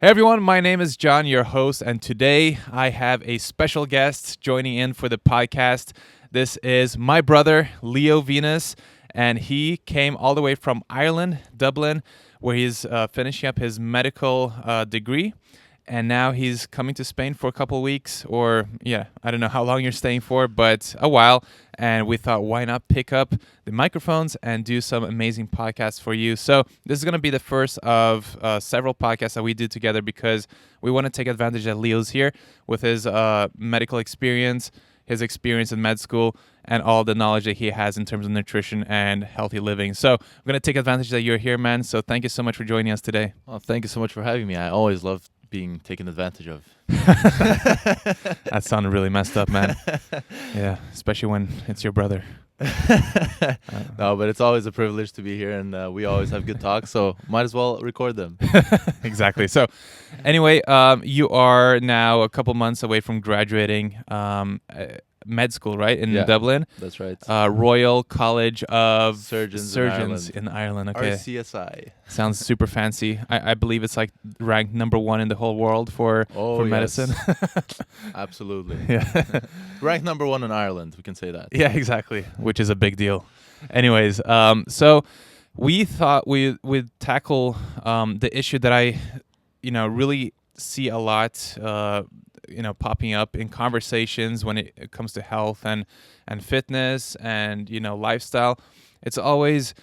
everyone, my name is John, your host, and today I have a special guest joining in for the podcast. This is my brother, Leo Venus, and he came all the way from Ireland, Dublin, where he's finishing up his medical degree. And now he's coming to Spain for a couple of weeks, or I don't know how long you're staying for, but a while. And we thought, why not pick up the microphones and do some amazing podcasts for you? So this is going to be the first of several podcasts that we do together because we want to take advantage that Leo's here with his medical experience, his experience in med school, and all the knowledge that he has in terms of nutrition and healthy living. So I'm going to take advantage that you're here, man. So thank you so much for joining us today. Well, thank you so much for having me. I always love being taken advantage of. That sounded really messed up, man. Yeah, especially when it's your brother. No, but it's always a privilege to be here, and we always have good talks, so might as well record them. Exactly. So anyway, you are now a couple months away from graduating med school, right, in Dublin? That's right. Royal College of Surgeons in Ireland. Okay. RCSI. Sounds super fancy. I believe it's like ranked number 1 in the whole world for medicine. Absolutely. Yeah. Ranked number 1 in Ireland, we can say that. Yeah, exactly, which is a big deal. Anyways, so we thought we'd tackle the issue that I, really see a lot, popping up in conversations when it comes to health and fitness and, lifestyle. It's always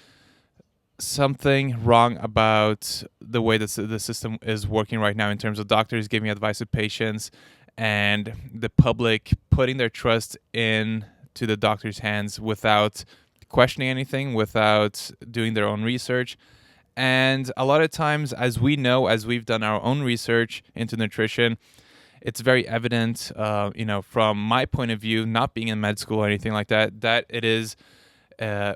something wrong about the way that the system is working right now in terms of doctors giving advice to patients and the public putting their trust into the doctor's hands without questioning anything, without doing their own research. And a lot of times, as we know, as we've done our own research into nutrition, it's very evident, from my point of view, not being in med school or anything like that, that it is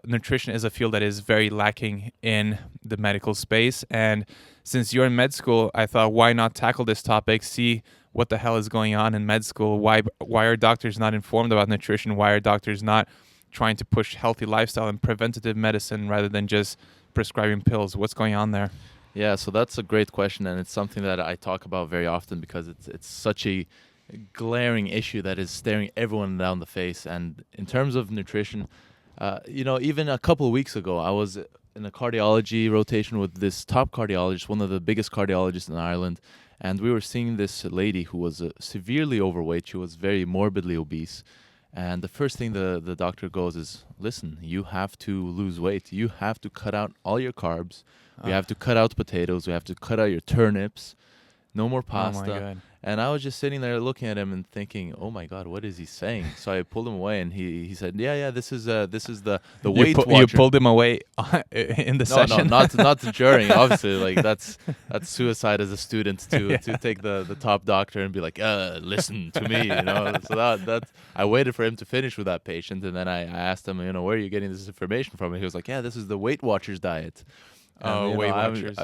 nutrition is a field that is very lacking in the medical space. And since you're in med school, I thought, why not tackle this topic, see what the hell is going on in med school? Why are doctors not informed about nutrition? Why are doctors not trying to push healthy lifestyle and preventative medicine rather than just prescribing pills? What's going on there? Yeah, so that's a great question, and it's something that I talk about very often because it's such a glaring issue that is staring everyone down the face. And in terms of nutrition, even a couple of weeks ago, I was in a cardiology rotation with this top cardiologist, one of the biggest cardiologists in Ireland, and we were seeing this lady who was severely overweight. She was very morbidly obese. And the first thing the doctor goes is, listen, you have to lose weight. You have to cut out all your carbs. We have to cut out potatoes. We have to cut out your turnips. No more pasta. Oh my God. And I was just sitting there looking at him and thinking, oh my God, what is he saying? So I pulled him away, and he said, yeah, this is the Weight Watcher. You pulled him away in the session? No, not during. Obviously, like that's suicide as a student to take the top doctor and be like, listen to me, So that I waited for him to finish with that patient, and then I asked him, where are you getting this information from? And he was like, yeah, this is the Weight Watchers diet. Weight Watchers.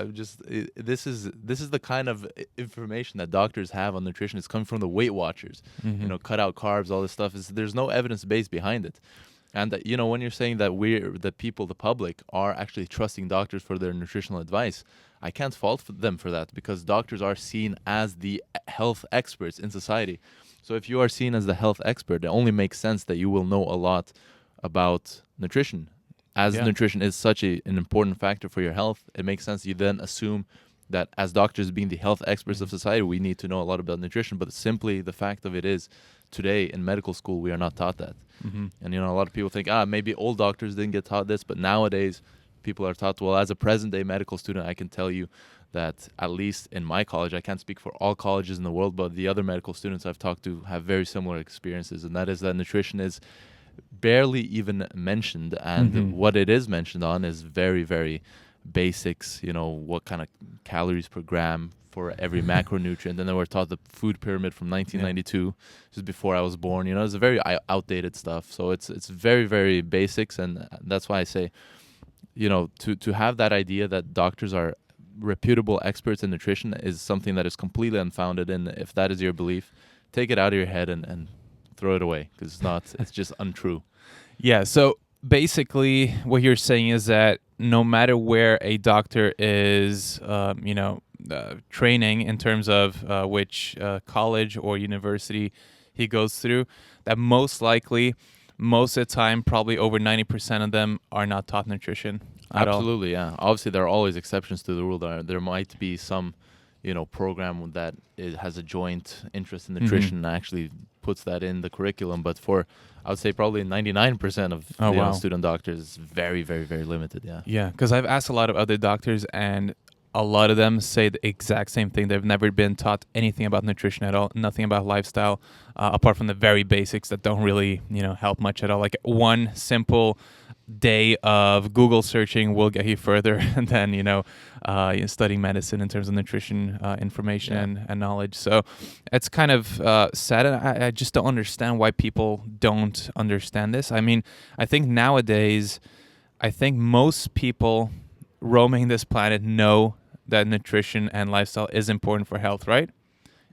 This is the kind of information that doctors have on nutrition. It's coming from the Weight Watchers. Mm-hmm. Cut out carbs, all this stuff. There's no evidence base behind it. And when you're saying that the public are actually trusting doctors for their nutritional advice, I can't fault them for that because doctors are seen as the health experts in society. So if you are seen as the health expert, it only makes sense that you will know a lot about nutrition. As nutrition is such an important factor for your health, it makes sense you then assume that as doctors being the health experts of society, we need to know a lot about nutrition. But simply the fact of it is, today in medical school, we are not taught that. Mm-hmm. And, a lot of people think, maybe old doctors didn't get taught this. But nowadays, people are taught, well, as a present-day medical student, I can tell you that at least in my college, I can't speak for all colleges in the world, but the other medical students I've talked to have very similar experiences. And that is that nutrition is barely even mentioned, and what it is mentioned on is very, very basics, what kind of calories per gram for every macronutrient. And then we're taught the food pyramid from 1992, just before I was born. It's a very outdated stuff. So it's very, very basics, and that's why I say, to have that idea that doctors are reputable experts in nutrition is something that is completely unfounded. And if that is your belief, take it out of your head and throw it away, because it's just untrue. Yeah, so basically what you're saying is that no matter where a doctor is, training in terms of which college or university he goes through, that most likely, most of the time, probably over 90% of them are not taught nutrition at all. Absolutely, yeah. Obviously, there are always exceptions to the rule. There might be some, program that has a joint interest in nutrition and actually puts that in the curriculum. But for, I would say, probably 99% of Oh, wow. student doctors, it's very, very, very limited. Yeah. Yeah, because I've asked a lot of other doctors, and a lot of them say the exact same thing. They've never been taught anything about nutrition at all, nothing about lifestyle, apart from the very basics that don't really, help much at all. Like one simple day of Google searching will get you further than studying medicine in terms of nutrition information and knowledge. So it's kind of sad, and I just don't understand why people don't understand this. I mean, I think nowadays, most people roaming this planet know that nutrition and lifestyle is important for health, right?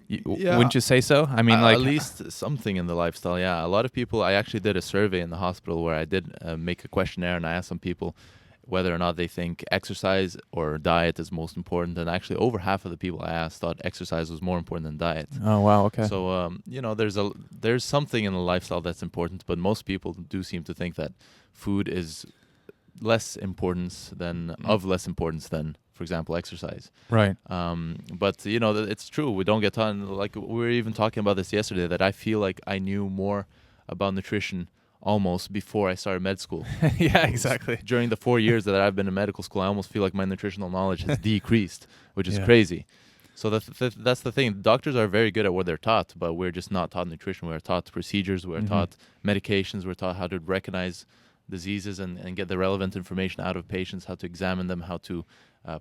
Yeah. Wouldn't you say so? I mean, at least something in the lifestyle. Yeah, a lot of people. I actually did a survey in the hospital where I did make a questionnaire, and I asked some people whether or not they think exercise or diet is most important. And actually, over half of the people I asked thought exercise was more important than diet. Oh wow, okay. So there's something in the lifestyle that's important, but most people do seem to think that food is less importance than for example, exercise. Right. But it's true. We don't get taught. Like we were even talking about this yesterday, that I feel like I knew more about nutrition almost before I started med school. Yeah, exactly. During the 4 years that I've been in medical school, I almost feel like my nutritional knowledge has decreased, which is crazy. So that's the thing. Doctors are very good at what they're taught, but we're just not taught nutrition. We're taught procedures. We're taught medications. We're taught how to recognize diseases and get the relevant information out of patients, how to examine them, how to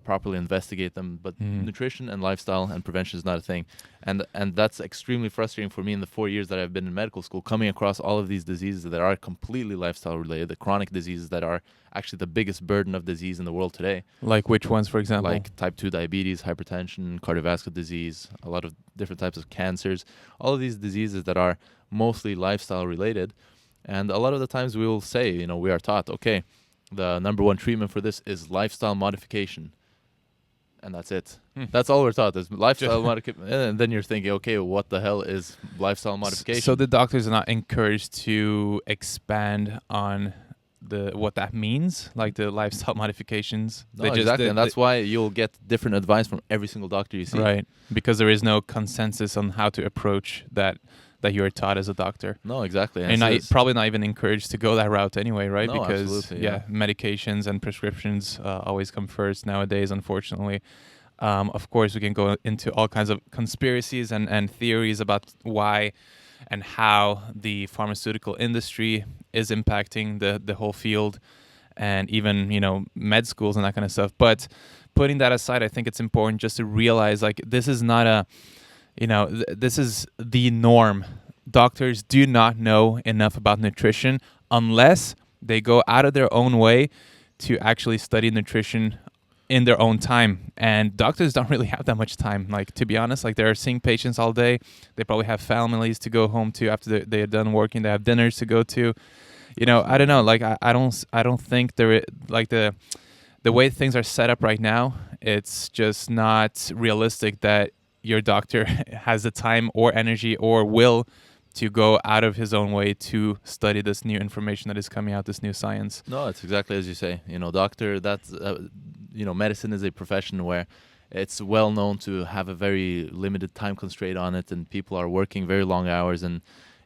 properly investigate them. But nutrition and lifestyle and prevention is not a thing. And that's extremely frustrating for me in the 4 years that I've been in medical school, coming across all of these diseases that are completely lifestyle related, the chronic diseases that are actually the biggest burden of disease in the world today. Like which ones, for example? Like type 2 diabetes, hypertension, cardiovascular disease, a lot of different types of cancers, all of these diseases that are mostly lifestyle related. And a lot of the times we will say, we are taught, okay, the number one treatment for this is lifestyle modification. And that's it. That's all we're taught is lifestyle modification. And then you're thinking, okay, what the hell is lifestyle modification? So the doctors are not encouraged to expand on what that means, like the lifestyle modifications. No, exactly. And that's why you'll get different advice from every single doctor you see. Right. Because there is no consensus on how to approach that you are taught as a doctor. No, exactly. And probably not even encouraged to go that route anyway, right? No, because absolutely, yeah. Medications and prescriptions always come first nowadays, unfortunately. Of course, we can go into all kinds of conspiracies and theories about why and how the pharmaceutical industry is impacting the whole field, and even med schools and that kind of stuff. But putting that aside, I think it's important just to realize, like, this is not a this is the norm. Doctors do not know enough about nutrition unless they go out of their own way to actually study nutrition in their own time. And doctors don't really have that much time. Like, to be honest, like, they're seeing patients all day. They probably have families to go home to after they're done working. They have dinners to go to. I don't know. Like, I don't think the way things are set up right now, it's just not realistic that your doctor has the time or energy or will to go out of his own way to study this new information that is coming out, this new science. No, it's exactly as you say. Doctor, that's, medicine is a profession where it's well known to have a very limited time constraint on it, and people are working very long hours. And,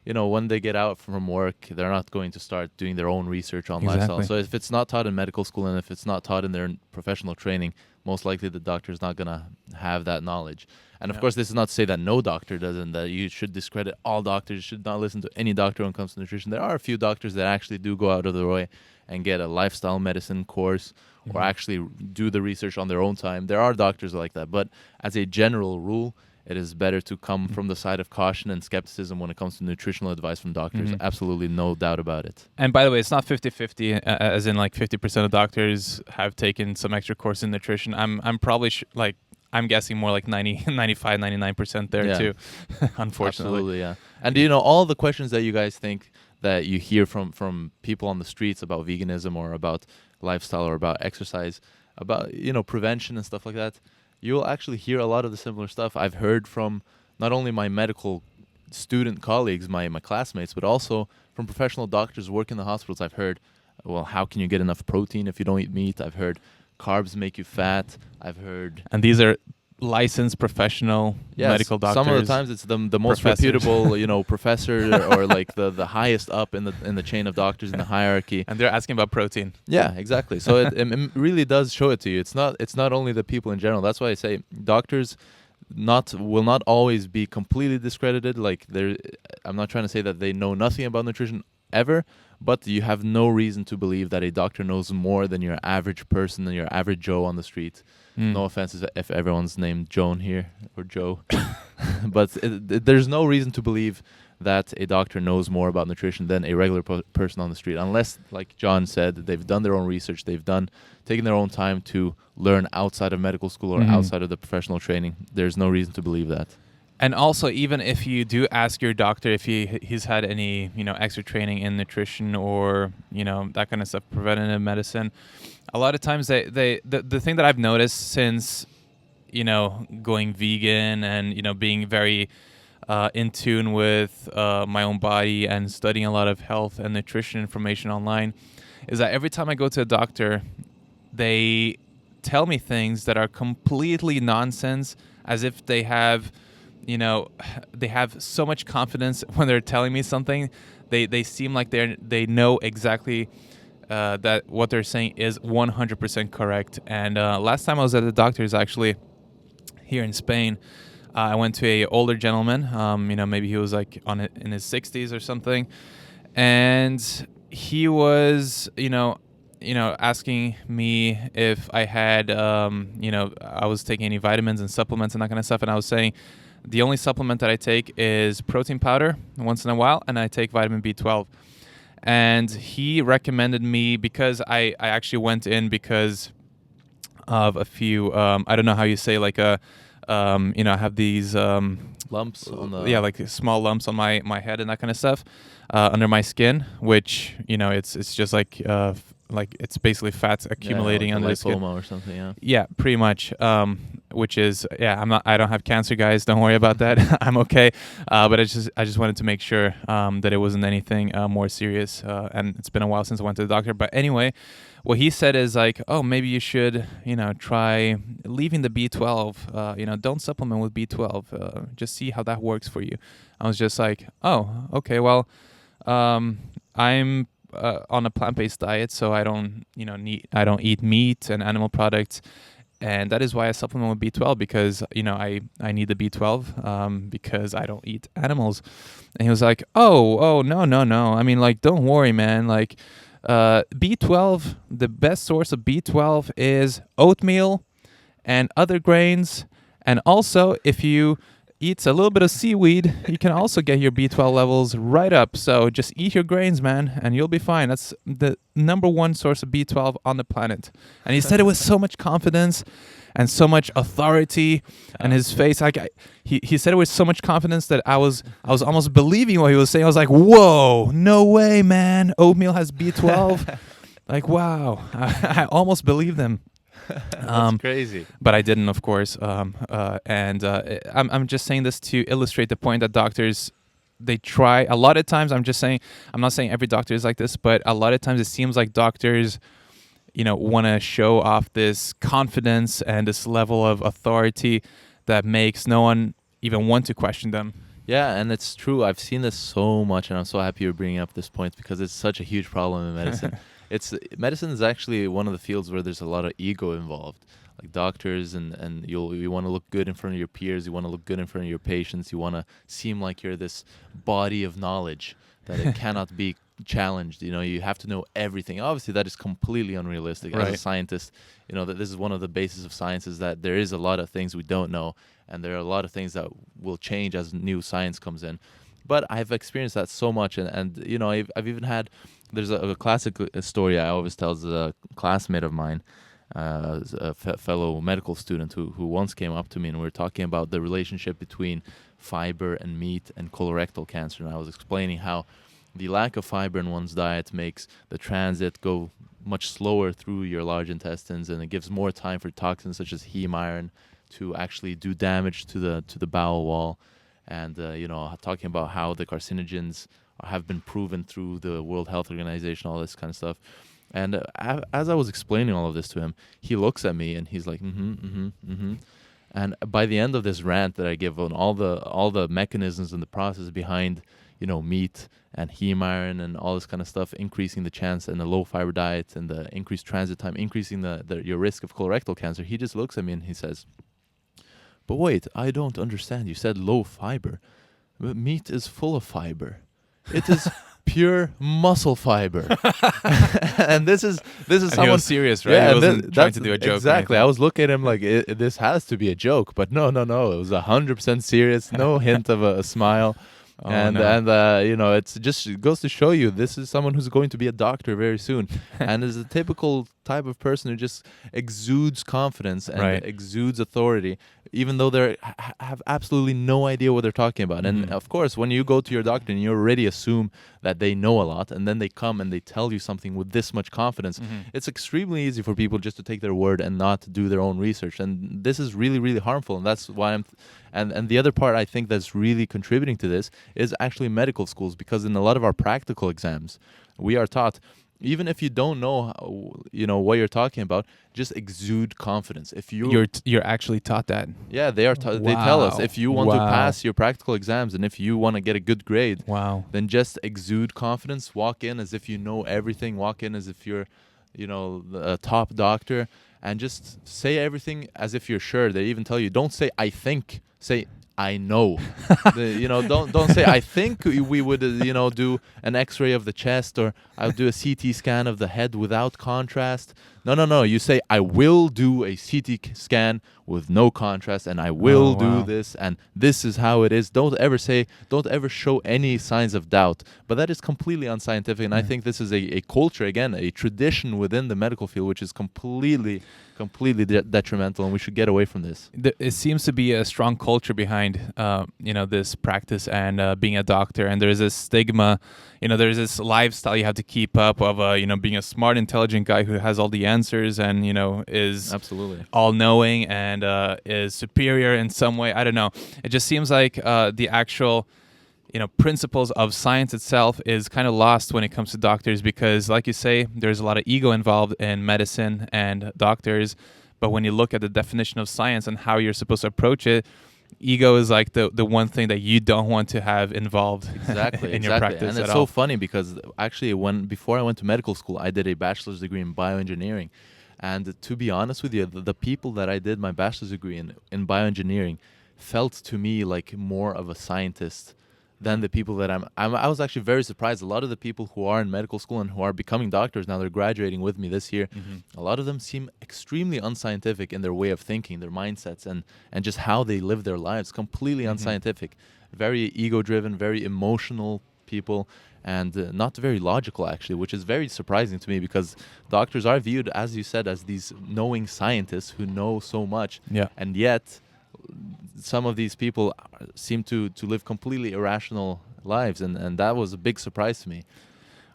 when they get out from work, they're not going to start doing their own research on lifestyle. So if it's not taught in medical school and if it's not taught in their professional training, most likely the doctor is not going to have that knowledge. And of course, this is not to say that no doctor doesn't, that you should discredit all doctors. You should not listen to any doctor when it comes to nutrition. There are a few doctors that actually do go out of their way and get a lifestyle medicine course or actually do the research on their own time. There are doctors like that. But as a general rule, it is better to come from the side of caution and skepticism when it comes to nutritional advice from doctors. Absolutely no doubt about it. And by the way, it's not 50-50, as in like 50% of doctors have taken some extra course in nutrition. I'm probably I'm guessing more like 90, 95, 99% there too, unfortunately. Absolutely, yeah. And all the questions that you guys think that you hear from people on the streets about veganism or about lifestyle or about exercise, about prevention and stuff like that, you'll actually hear a lot of the similar stuff. I've heard from not only my medical student colleagues, my classmates, but also from professional doctors who work in the hospitals. I've heard, well, how can you get enough protein if you don't eat meat? I've heard carbs make you fat. I've heard, And these are licensed professional yes, medical doctors. some of the times it's the most professors. reputable, professor or like the highest up in the chain of doctors in the hierarchy. And they're asking about protein. Yeah, exactly. So it really does show it to you. It's not only the people in general. That's why I say doctors will not always be completely discredited. Like I'm not trying to say that they know nothing about nutrition ever, but you have no reason to believe that a doctor knows more than your average person, than your average Joe on the street. No offense if everyone's named Joan here or Joe, but there's no reason to believe that a doctor knows more about nutrition than a regular person on the street, unless, like John said, they've done their own research, they've taken their own time to learn outside of medical school or outside of the professional training. There's no reason to believe that. And also, even if you do ask your doctor if he's had any, extra training in nutrition or, that kind of stuff, preventative medicine, a lot of times the thing that I've noticed since, going vegan and, being very in tune with my own body and studying a lot of health and nutrition information online is that every time I go to a doctor, they tell me things that are completely nonsense, as if they have so much confidence when they're telling me something. They seem like they know exactly that what they're saying is 100% correct. And last time I was at the doctor's, actually, here in Spain, I went to a older gentleman. Maybe he was like in his 60s or something, and he was asking me if I had I was taking any vitamins and supplements and that kind of stuff, and I was saying the only supplement that I take is protein powder once in a while, and I take vitamin B12. And he recommended me, because I actually went in because of a few, I don't know how you say, like I have these Lumps on the... like small lumps on my head and that kind of stuff under my skin, which it's just like it's basically fats accumulating like under the skin lipoma or something. Yeah, pretty much. Which is, I don't have cancer, guys. Don't worry about that. I'm okay. But I just wanted to make sure that it wasn't anything more serious. And it's been a while since I went to the doctor. But anyway, what he said is like, oh, maybe you should, try leaving the B12. Don't supplement with B12. Just see how that works for you. I was just like, oh, okay. Well, I'm on a plant-based diet, so I don't eat meat and animal products. And that is why I supplement with B12, because, I need the B12 because I don't eat animals. And he was like, oh, no. I mean, like, don't worry, man. Like, B12, the best source of B12 is oatmeal and other grains. And also, if you eat a little bit of seaweed, you can also get your B12 levels right up. So just eat your grains, man, and you'll be fine. That's the number one source of B12 on the planet. And he said it with so much confidence and so much authority, and his face, he said it with so much confidence that I was almost believing what he was saying. I was like, whoa, no way, man. Oatmeal has B12. Like, wow. I almost believed him. That's crazy. But I didn't, of course. I'm just saying this to illustrate the point that doctors, they try. A lot of times, I'm not saying every doctor is like this, but a lot of times it seems like doctors, want to show off this confidence and this level of authority that makes no one even want to question them. Yeah, and it's true. I've seen this so much, and I'm so happy you're bringing up this point, because it's such a huge problem in medicine. Medicine is actually one of the fields where there's a lot of ego involved. Like doctors, and you want to look good in front of your peers, you want to look good in front of your patients, you want to seem like you're this body of knowledge that it cannot be challenged. You have to know everything. Obviously, that is completely unrealistic. As a scientist, that this is one of the bases of science, is that there is a lot of things we don't know, and there are a lot of things that will change as new science comes in. But I've experienced that so much, and I've even had... There's a classic story I always tell. As a classmate of mine, a fellow medical student who once came up to me, and we were talking about the relationship between fiber and meat and colorectal cancer. And I was explaining how the lack of fiber in one's diet makes the transit go much slower through your large intestines, and it gives more time for toxins such as heme iron to actually do damage to the bowel wall, and talking about how the carcinogens have been proven through the World Health Organization, all this kind of stuff. And as I was explaining all of this to him, he looks at me and he's like, And by the end of this rant that I give on all the mechanisms and the process behind, meat and heme iron and all this kind of stuff, increasing the chance and the low fiber diet and the increased transit time, increasing your risk of colorectal cancer, he just looks at me and he says, "But wait, I don't understand. You said low fiber. But meat is full of fiber. It is pure muscle fiber." And this is someone he was serious, right? He wasn't trying to do a joke. Exactly. I was looking at him like this has to be a joke, but no. It was 100% serious. No hint of a smile. Oh, no. It's just it goes to show you this is someone who's going to be a doctor very soon, and is a typical type of person who just exudes confidence and exudes authority, even though they have absolutely no idea what they're talking about. And of course, when you go to your doctor and you already assume that they know a lot, and then they come and they tell you something with this much confidence, it's extremely easy for people just to take their word and not do their own research. And this is really, really harmful. And that's why and the other part I think that's really contributing to this is actually medical schools, because in a lot of our practical exams, we are taught, even if you don't know what you're talking about, just exude confidence. If you're actually taught that. Yeah, they are. They tell us if you want to pass your practical exams and if you want to get a good grade, then just exude confidence. Walk in as if you know everything. Walk in as if you're, a top doctor, and just say everything as if you're sure. They even tell you, don't say "I think." Say "I know." Don't say "I think we would do an X-ray of the chest, or I'll do a CT scan of the head without contrast." No. You say "I will do a CT scan with no contrast, and I will do this, and this is how it is." Don't ever show any signs of doubt. But that is completely unscientific, and I think this is a culture, again, a tradition within the medical field, which is completely detrimental, and we should get away from this. It seems to be a strong culture behind, this practice and being a doctor. And there's this stigma, there's this lifestyle you have to keep up of, being a smart, intelligent guy who has all the answers and, is absolutely all-knowing and is superior in some way. I don't know. It just seems like the actual principles of science itself is kind of lost when it comes to doctors, because like you say, there's a lot of ego involved in medicine and doctors. But when you look at the definition of science and how you're supposed to approach it, ego is like the one thing that you don't want to have involved in your practice. And it's so funny because actually before I went to medical school, I did a bachelor's degree in bioengineering. And to be honest with you, the people that I did my bachelor's degree in bioengineering felt to me like more of a scientist than the people that I was actually very surprised. A lot of the people who are in medical school and who are becoming doctors now, they're graduating with me this year. A lot of them seem extremely unscientific in their way of thinking, their mindsets, and just how they live their lives. Completely unscientific, very ego-driven, very emotional people, and not very logical, actually, which is very surprising to me, because doctors are viewed, as you said, as these knowing scientists who know so much, and yet some of these people seem to live completely irrational lives, and that was a big surprise to me.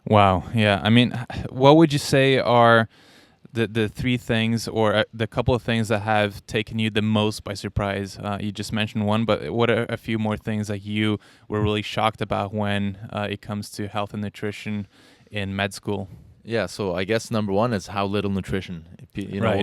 Wow. Yeah. I mean, what would you say are the three things or the couple of things that have taken you the most by surprise? You just mentioned one, but what are a few more things that you were really shocked about when it comes to health and nutrition in med school? Yeah, so I guess number one is how little nutrition.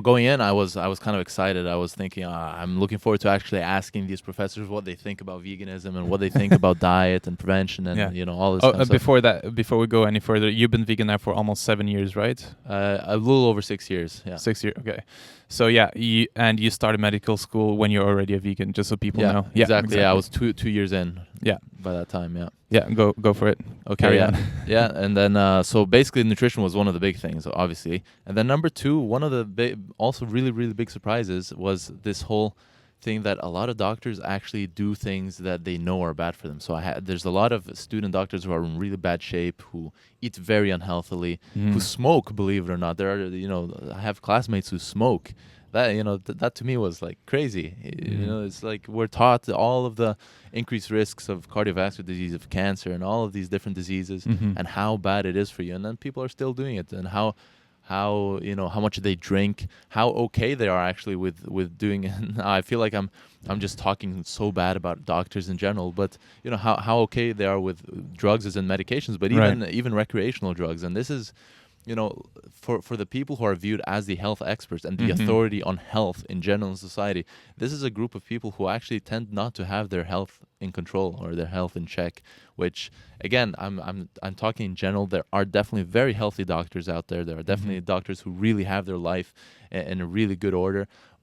Going in, I was kind of excited. I was thinking, I'm looking forward to actually asking these professors what they think about veganism and what they think about diet and prevention and all this kind of stuff. Before we go any further, you've been vegan now for almost 7 years, right? A little over 6 years. Yeah, 6 years. Okay, so you started medical school when you're already a vegan, just so people know. Yeah, exactly. Yeah, I was 2 years in. Yeah, by that time. Yeah. Yeah, go for it. Okay, Carry on. Yeah, and then so basically nutrition was one of the big things, obviously. And then number two, one of the also really, really big surprises was this whole thing that a lot of doctors actually do things that they know are bad for them. So there's a lot of student doctors who are in really bad shape, who eat very unhealthily, who smoke, believe it or not. There are, I have classmates who smoke. That that to me was like crazy. It's like we're taught all of the increased risks of cardiovascular disease, of cancer, and all of these different diseases, and how bad it is for you. And then people are still doing it, and how how how much they drink, how okay they are actually with doing it. I feel like I'm just talking so bad about doctors in general, but how okay they are with drugs as in medications, but Right. even recreational drugs. And this is for the people who are viewed as the health experts and the Mm-hmm. authority on health in general in society, this is a group of people who actually tend not to have their health in control or their health in check. Which, again, I'm talking in general. There are definitely very healthy doctors out there. There are Mm-hmm. definitely doctors who really have their life in a really good order.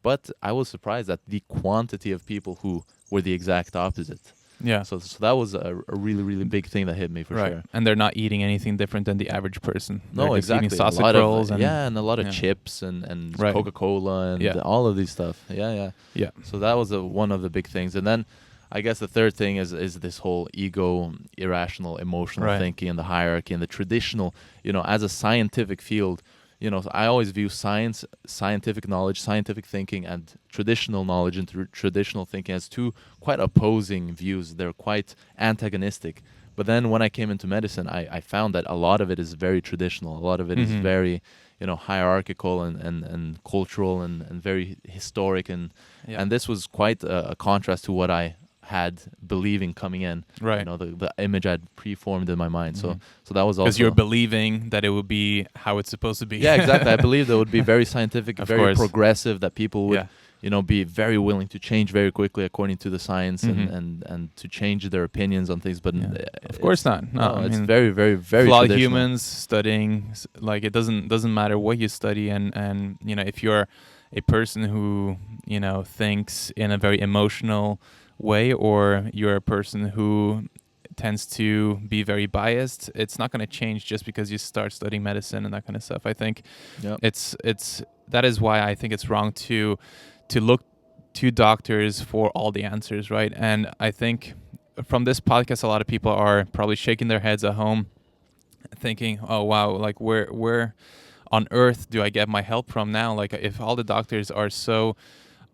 But I was surprised at the quantity of people who were the exact opposite. Yeah. So that was a really, really big thing that hit me for Right. sure. And they're not eating anything different than the average person. They're No, just eating exactly. A sausage lot of rolls and and a lot of yeah. chips and Right. Coca-Cola and Yeah. all of these stuff. Yeah, yeah. Yeah. So that was one of the big things. And then I guess the third thing is this whole ego, irrational, emotional Right. thinking, and the hierarchy and the traditional. As a scientific field, I always view science, scientific knowledge, scientific thinking, and traditional knowledge and traditional thinking as two quite opposing views. They're quite antagonistic. But then when I came into medicine, I found that a lot of it is very traditional. A lot of it is Mhm. very, hierarchical and cultural and very historic. Yeah. And this was quite a contrast to what I had believing coming in. Right. The image I'd preformed in my mind. Mhm. So that was also Because you're believing that it would be how it's supposed to be. yeah, exactly. I believe that would be very scientific, Of very course. progressive, that people would, Yeah. be very willing to change very quickly according to the science Mhm. and to change their opinions on things. But Yeah. Of course not. No, I it's mean, very, very, very flawed traditional. humans studying like it doesn't matter what you study, and if you're a person who thinks in a very emotional way, or you're a person who tends to be very biased, it's not going to change just because you start studying medicine and that kind of stuff. I think Yeah. it's that is why I think it's wrong to look to doctors for all the answers, right? And I think from this podcast, a lot of people are probably shaking their heads at home, thinking, "Oh wow, like where on earth do I get my help from now? Like if all the doctors are so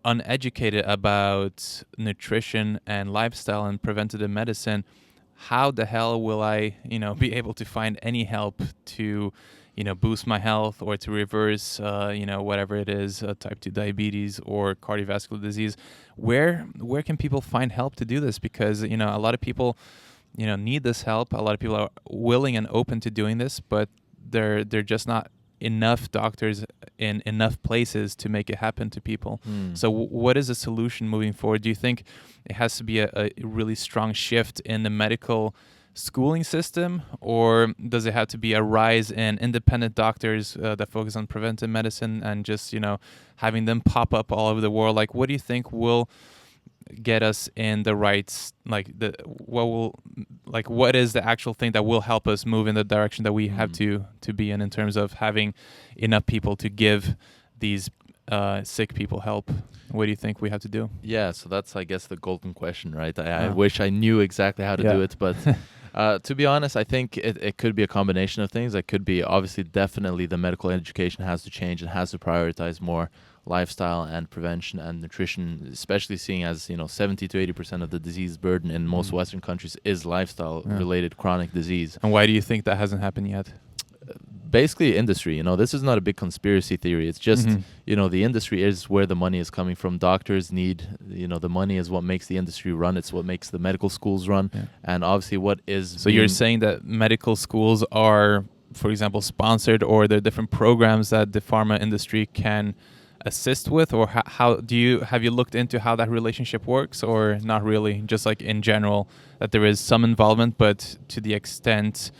uneducated about nutrition and lifestyle and preventative medicine, how the hell will I, be able to find any help to, boost my health or to reverse, whatever it is, type 2 diabetes or cardiovascular disease? Where can people find help to do this? Because, a lot of people, need this help. A lot of people are willing and open to doing this, but they're just not enough doctors in enough places to make it happen to people. So what is the solution moving forward? Do you think it has to be a really strong shift in the medical schooling system, or does it have to be a rise in independent doctors that focus on preventive medicine and just having them pop up all over the world? Like, what do you think will get us in the right, what is the actual thing that will help us move in the direction that we have to be in terms of having enough people to give these sick people help? What do you think we have to do? Yeah, so that's, I guess, the golden question, right? I wish I knew exactly how to do it, but to be honest, I think it could be a combination of things. It could be, obviously, definitely the medical education has to change and has to prioritize more lifestyle and prevention and nutrition, especially seeing as 70 to 80% of the disease burden in most Western countries is lifestyle related chronic disease. And why do you think that hasn't happened yet? Basically industry. This is not a big conspiracy theory. It's just the industry is where the money is coming from. Doctors need the money is what makes the industry run. It's what makes the medical schools run. And obviously what is so you're saying that medical schools are, for example, sponsored, or there are different programs that the pharma industry can assist with, or have you looked into how that relationship works, or not really, just like in general that there is some involvement, but to the extent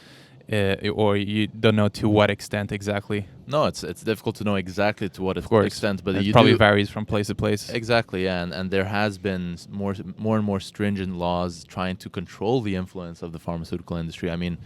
or you don't know to what extent exactly? No, it's difficult to know exactly to what extent, but it probably varies from place to place. Exactly, yeah, and there has been more and more stringent laws trying to control the influence of the pharmaceutical industry. I mean,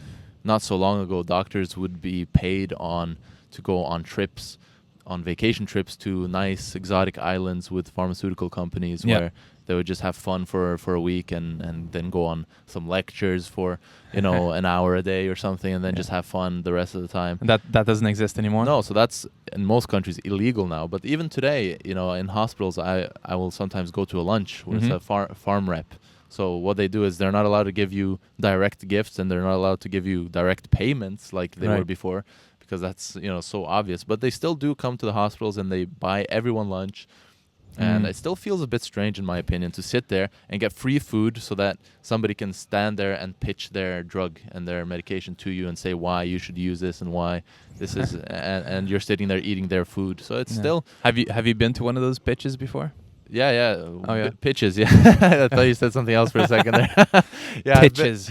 not so long ago, doctors would be paid to go on trips, on vacation trips to nice exotic islands with pharmaceutical companies where they would just have fun for a week and then go on some lectures for an hour a day or something, and then just have fun the rest of the time. And that doesn't exist anymore? No, so that's in most countries illegal now. But even today, in hospitals, I will sometimes go to a lunch where it's a farm rep. So what they do is they're not allowed to give you direct gifts, and they're not allowed to give you direct payments like they were before, because that's so obvious. But they still do come to the hospitals and they buy everyone lunch. And it still feels a bit strange, in my opinion, to sit there and get free food so that somebody can stand there and pitch their drug and their medication to you and say why you should use this and why this is, and you're sitting there eating their food. So it's still. Have you been to one of those pitches before? Yeah. Oh, yeah. Pitches. Yeah, I thought you said something else for a second there. Yeah, Pitches.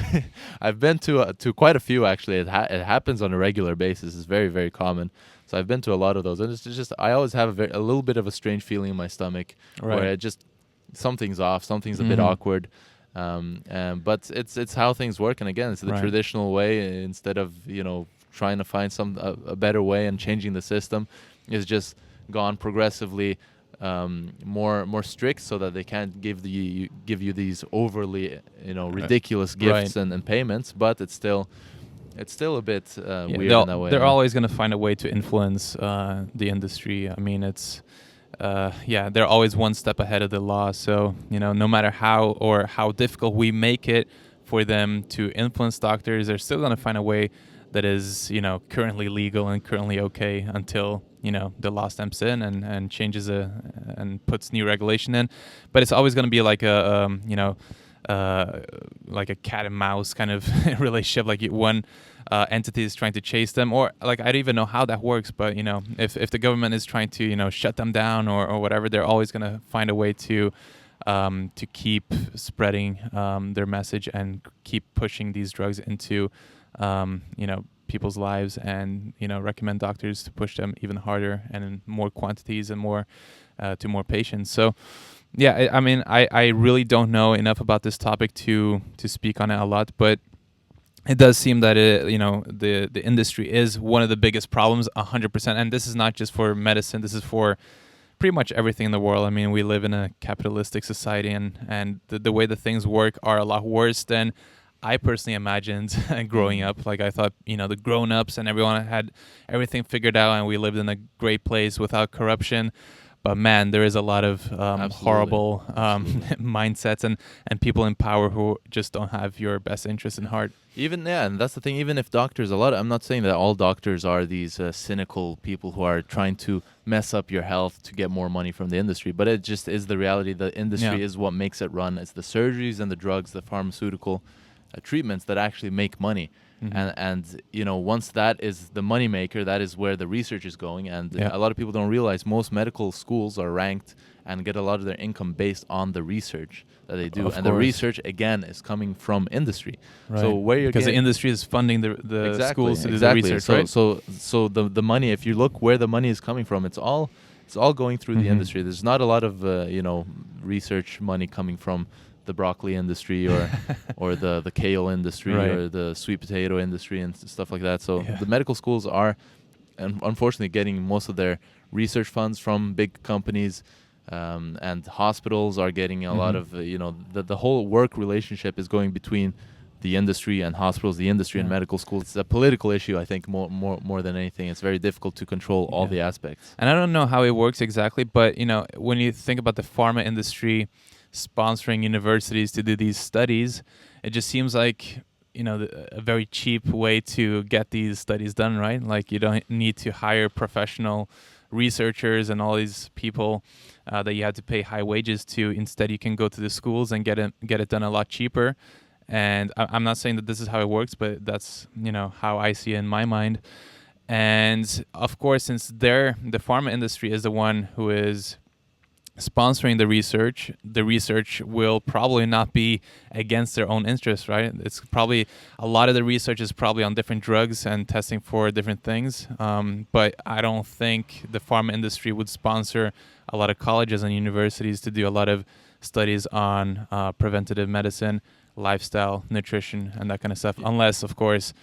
I've been to quite a few actually. It happens on a regular basis. It's very, very common. So I've been to a lot of those, and it's just I always have a little bit of a strange feeling in my stomach, where it just something's off, something's a bit awkward. But it's how things work, and again, it's the traditional way. Instead of trying to find a better way and changing the system, is just gone progressively more strict, so that they can't give you these overly ridiculous gifts and payments. But it's still a bit weird in that way. They're always going to find a way to influence the industry. I mean, it's they're always one step ahead of the law. So no matter how difficult we make it for them to influence doctors, they're still going to find a way that is currently legal and currently okay until the law steps in and changes and puts new regulation in. But it's always going to be like like a cat and mouse kind of relationship. Like one entity is trying to chase them, or like I don't even know how that works. But if the government is trying to shut them down or whatever, they're always going to find a way to keep spreading their message and keep pushing these drugs into people's lives, and recommend doctors to push them even harder and in more quantities and more to more patients. So yeah, I mean, I really don't know enough about this topic to speak on it a lot, but it does seem that the industry is one of the biggest problems, 100%. And this is not just for medicine. This is for pretty much everything in the world. I mean, we live in a capitalistic society, and the way that things work are a lot worse than I personally imagined growing up. Like I thought, the grown-ups and everyone had everything figured out, and we lived in a great place without corruption. But man, there is a lot of horrible mindsets and people in power who just don't have your best interest in heart. And that's the thing. Even if doctors, I'm not saying that all doctors are these cynical people who are trying to mess up your health to get more money from the industry, but it just is the reality. The industry is what makes it run. It's the surgeries and the drugs, the pharmaceutical treatments that actually make money. And once that is the money maker, that is where the research is going. And a lot of people don't realize most medical schools are ranked and get a lot of their income based on the research that they do. The research, again, is coming from industry. Right. So where you're because the industry is funding the schools to do the research, right? So the money, if you look where the money is coming from, it's all going through the industry. There's not a lot of research money coming from the broccoli industry or the kale industry or the sweet potato industry and stuff like that. So the medical schools are unfortunately getting most of their research funds from big companies, and hospitals are getting a lot of the whole work relationship is going between the industry and hospitals, the industry and medical schools. It's a political issue, I think, more than anything. It's very difficult to control all the aspects. And I don't know how it works exactly, but when you think about the pharma industry sponsoring universities to do these studies, it just seems like a very cheap way to get these studies done, right? Like you don't need to hire professional researchers and all these people that you have to pay high wages to. Instead, you can go to the schools and get it done a lot cheaper. And I'm not saying that this is how it works, but that's how I see it in my mind. And of course, since the pharma industry is the one who is sponsoring the research will probably not be against their own interests, right? It's probably a lot of the research is probably on different drugs and testing for different things. But I don't think the pharma industry would sponsor a lot of colleges and universities to do a lot of studies on preventative medicine, lifestyle, nutrition, and that kind of stuff, unless, of course,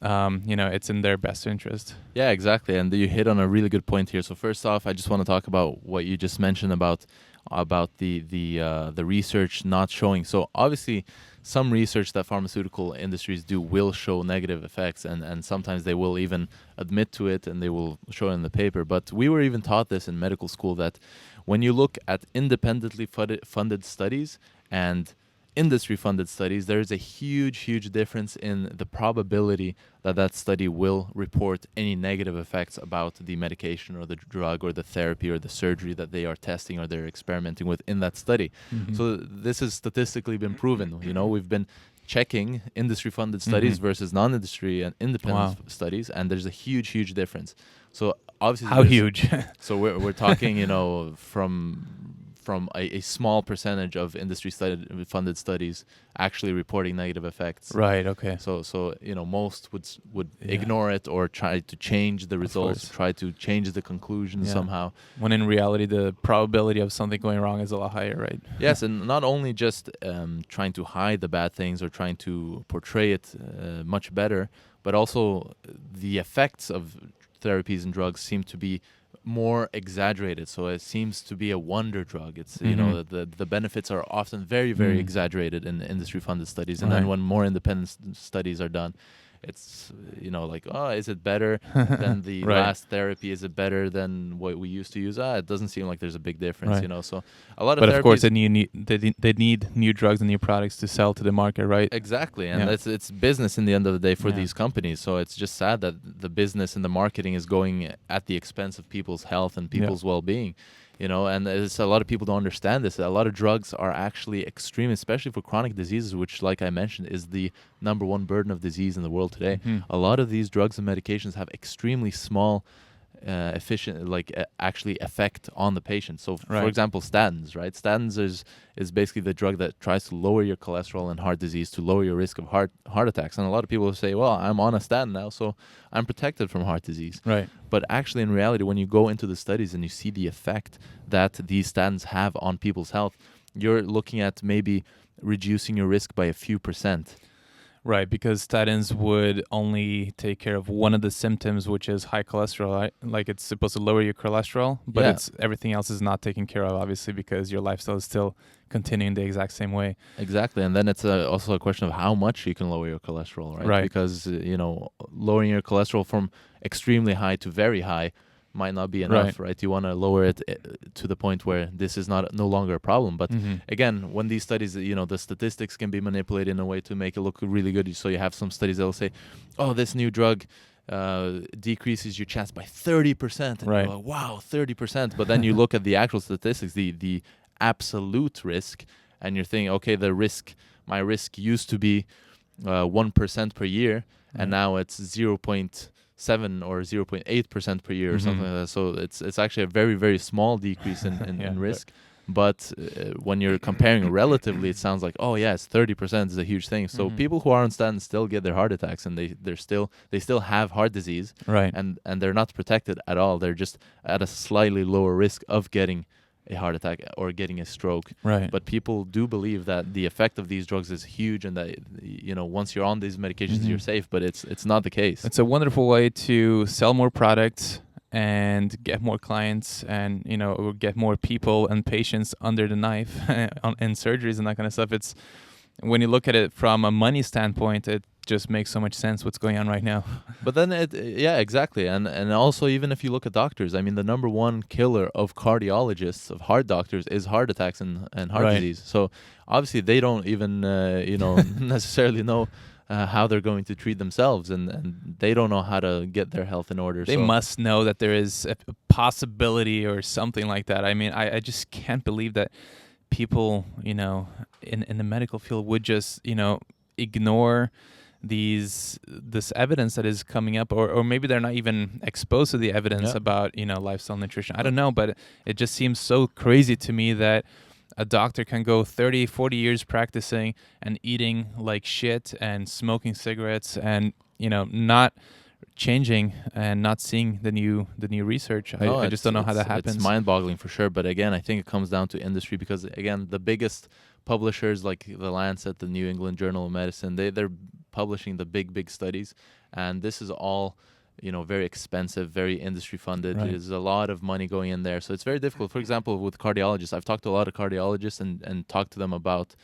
it's in their best interest. Yeah, exactly. And you hit on a really good point here. So first off, I just want to talk about what you just mentioned about the research not showing. So obviously, some research that pharmaceutical industries do will show negative effects, and sometimes they will even admit to it and they will show it in the paper. But we were even taught this in medical school, that when you look at independently funded studies and industry-funded studies, there is a huge difference in the probability that that study will report any negative effects about the medication or the drug or the therapy or the surgery that they are testing or they're experimenting with in that study. Mhm. So this has statistically been proven. We've been checking industry-funded studies versus non-industry and independent Wow. studies, and there's a huge difference. So obviously, How huge? so we're talking, from a small percentage of industry funded studies actually reporting negative effects. Right. Okay. So most would Yeah. ignore it or try to change the results, course. try to change the conclusion Yeah. somehow. When in reality, the probability of something going wrong is a lot higher, right? Yes, and not only just trying to hide the bad things or trying to portray it much better, but also the effects of therapies and drugs seem to be more exaggerated. So it seems to be a wonder drug. It's the benefits are often very exaggerated in industry funded studies, and then Right. when more independent studies are done, it's like, oh, is it better than the Right. last therapy? Is it better than what we used to use? It doesn't seem like there's a big difference. Right. So a lot of But therapies, of course, they need new drugs and new products to sell to the market, right? exactly, and Yeah. it's business in the end of the day for Yeah. these companies. So it's just sad that the business and the marketing is going at the expense of people's health and people's well-being. And it's, a lot of people don't understand this. A lot of drugs are actually extreme, especially for chronic diseases, which, like I mentioned, is the number one burden of disease in the world today. Mhm. A lot of these drugs and medications have extremely small efficient, actually effect on the patient. So, for Right. example, statins, right? Statins is basically the drug that tries to lower your cholesterol and heart disease, to lower your risk of heart attacks. And a lot of people say, well, I'm on a statin now, so I'm protected from heart disease. Right. But actually, in reality, when you go into the studies and you see the effect that these statins have on people's health, you're looking at maybe reducing your risk by a few percent. Right, because statins would only take care of one of the symptoms, which is high cholesterol. Right? Like, it's supposed to lower your cholesterol, but Yeah. it's everything else is not taken care of, obviously, because your lifestyle is still continuing the exact same way. Exactly, and then it's also a question of how much you can lower your cholesterol, right? Right. Because lowering your cholesterol from extremely high to very high might not be enough, right? You want to lower it to the point where this is no longer a problem. But Mhm. again, when these studies, the statistics can be manipulated in a way to make it look really good. So you have some studies that will say, oh, this new drug decreases your chance by 30%. And Right. you're like, wow, 30%. But then you look at the actual statistics, the absolute risk, and you're thinking, okay, my risk used to be 1% per year, and now it's 0.7 or 0.8% per year or something like that. So it's actually a very small decrease in Yeah, risk. But when you're comparing relatively, it sounds like, oh yeah, it's 30% is a huge thing. So people who are on statins still get their heart attacks, and they still have heart disease, Right. and they're not protected at all. They're just at a slightly lower risk of getting a heart attack or getting a stroke. Right. But people do believe that the effect of these drugs is huge, and that once you're on these medications, you're safe. But it's not the case. It's a wonderful way to sell more products and get more clients, and or get more people and patients under the knife in surgeries and that kind of stuff. It's, when you look at it from a money standpoint, it just makes so much sense what's going on right now. But then yeah, exactly. And also, even if you look at doctors, I mean, the number one killer of cardiologists, of heart doctors, is heart attacks and heart Right. disease. So obviously they don't even necessarily know how they're going to treat themselves, and they don't know how to get their health in order. They must know that there is a possibility or something like that. I mean, I just can't believe that people, in the medical field would just, ignore this evidence that is coming up, or maybe they're not even exposed to the evidence about, lifestyle nutrition. I don't know, but it just seems so crazy to me that a doctor can go 30, 40 years practicing and eating like shit and smoking cigarettes and, not changing and not seeing the new research. I just don't know how that happens. It's mind-boggling for sure. But again, I think it comes down to industry, because again, the biggest publishers like the Lancet, the New England Journal of Medicine, they're publishing the big studies, and this is all very expensive, very industry funded. Right. There's a lot of money going in there, so it's very difficult. For example, with cardiologists, I've talked to a lot of cardiologists and talked to them about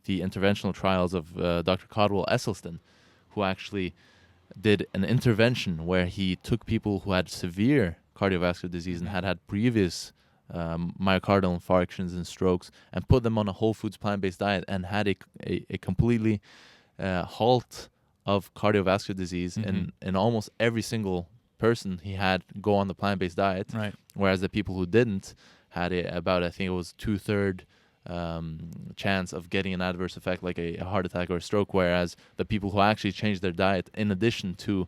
the interventional trials of Dr. Caldwell Esselstyn, who actually did an intervention where he took people who had severe cardiovascular disease and had previous myocardial infarctions and strokes, and put them on a whole foods plant-based diet, and had a completely halt of cardiovascular disease in almost every single person he had go on the plant-based diet. Right. Whereas the people who didn't had about, I think it was 2/3 chance of getting an adverse effect like a heart attack or a stroke. Whereas the people who actually changed their diet in addition to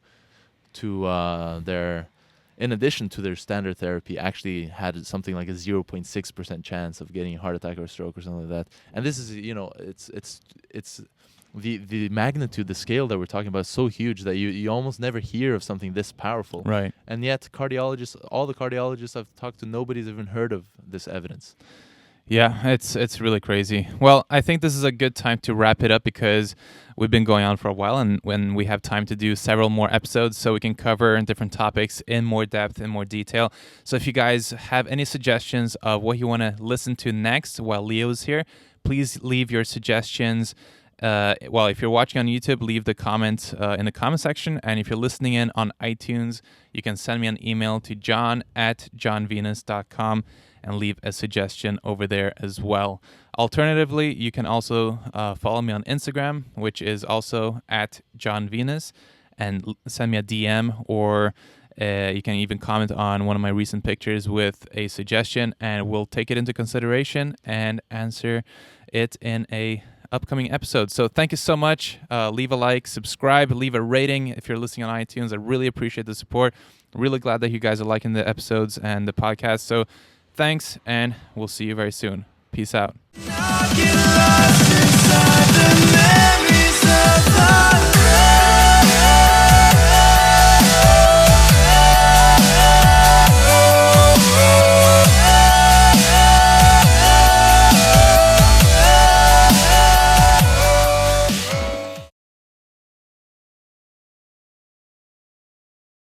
their standard therapy actually had something like a 0.6% chance of getting a heart attack or a stroke or something like that. And this is, it's the magnitude, the scale that we're talking about is so huge that you almost never hear of something this powerful. Right. And yet all the cardiologists I've talked to, nobody's even heard of this evidence. Yeah, it's really crazy. Well, I think this is a good time to wrap it up because we've been going on for a while, and when we have time to do several more episodes so we can cover different topics in more depth, in more detail. So if you guys have any suggestions of what you want to listen to next while Leo's here, please leave your suggestions. Well, if you're watching on YouTube, leave the comment in the comment section. And if you're listening in on iTunes, you can send me an email to john@johnvenus.com and leave a suggestion over there as well. Alternatively, you can also follow me on Instagram, which is also @johnvenus, and send me a DM, or you can even comment on one of my recent pictures with a suggestion, and we'll take it into consideration and answer it in a upcoming episode. So thank you so much. Leave a like, subscribe, leave a rating if you're listening on iTunes. I really appreciate the support. Really glad that you guys are liking the episodes and the podcast. So thanks, and we'll see you very soon. Peace out.